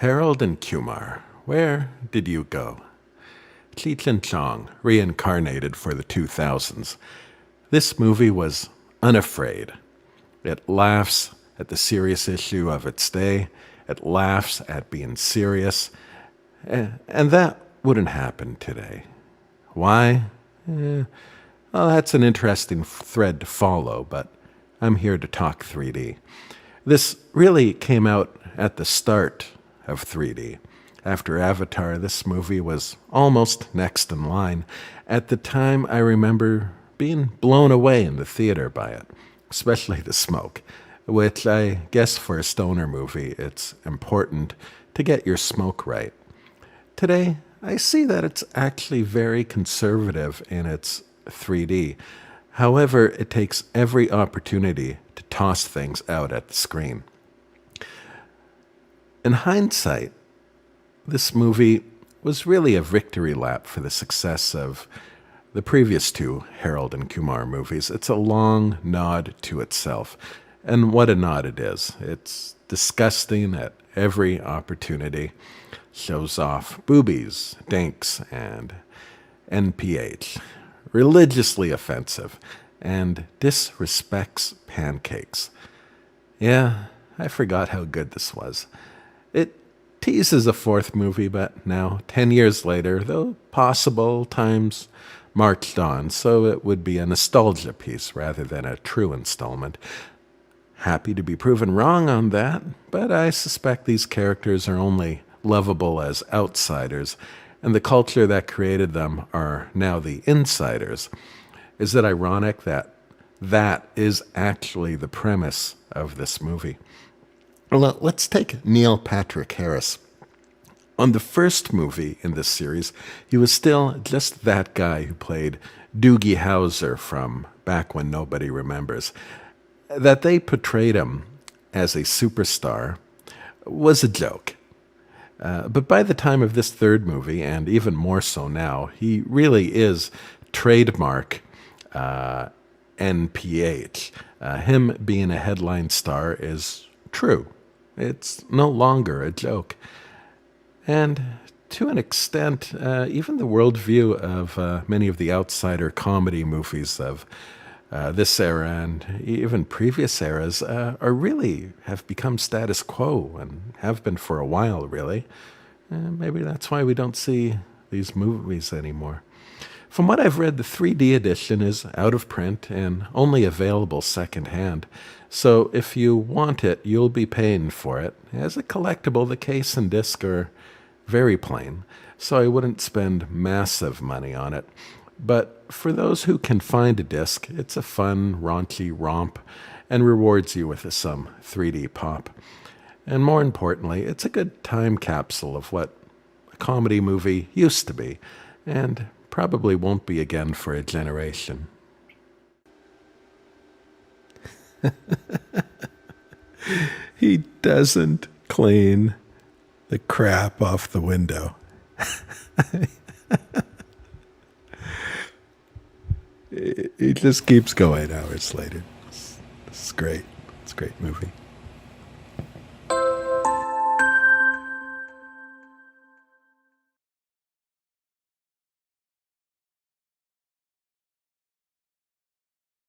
Harold and Kumar, where did you go? Cheech and Chong, reincarnated for the 2000s. This movie was unafraid. It laughs at the serious issue of its day. It laughs at being serious. And that wouldn't happen today. Why? Well, that's an interesting thread to follow, but I'm here to talk 3D. This really came out at the start of 3D. After Avatar, this movie was almost next in line. At the time, I remember being blown away in the theater by it, especially the smoke, which I guess for a stoner movie, it's important to get your smoke right. Today, I see that it's actually very conservative in its 3D. However, it takes every opportunity to toss things out at the screen. In hindsight, this movie was really a victory lap for the success of the previous two Harold and Kumar movies. It's a long nod to itself. And what a nod it is. It's disgusting at every opportunity. Shows off boobies, dinks, and NPH. Religiously offensive. And disrespects pancakes. Yeah, I forgot how good this was. It teases a fourth movie, but now, 10 years later, though possible, times marched on, so it would be a nostalgia piece rather than a true installment. Happy to be proven wrong on that, but I suspect these characters are only lovable as outsiders, and the culture that created them are now the insiders. Is it ironic that that is actually the premise of this movie? Well, let's take Neil Patrick Harris. On the first movie in this series, he was still just that guy who played Doogie Howser from back when nobody remembers. That they portrayed him as a superstar was a joke. But by the time of this third movie, and even more so now, he really is trademark NPH. Him being a headline star is true. It's no longer a joke. And to an extent, even the worldview of many of the outsider comedy movies of this era and even previous eras are really have become status quo and have been for a while, really. Maybe that's why we don't see these movies anymore. From what I've read, the 3D edition is out of print and only available secondhand. So if you want it, you'll be paying for it. As a collectible, the case and disc are very plain, so I wouldn't spend massive money on it. But for those who can find a disc, it's a fun, raunchy romp and rewards you with some 3D pop. And more importantly, it's a good time capsule of what a comedy movie used to be, and probably won't be again for a generation. He doesn't clean the crap off the window. It just keeps going hours later. It's great. It's a great movie.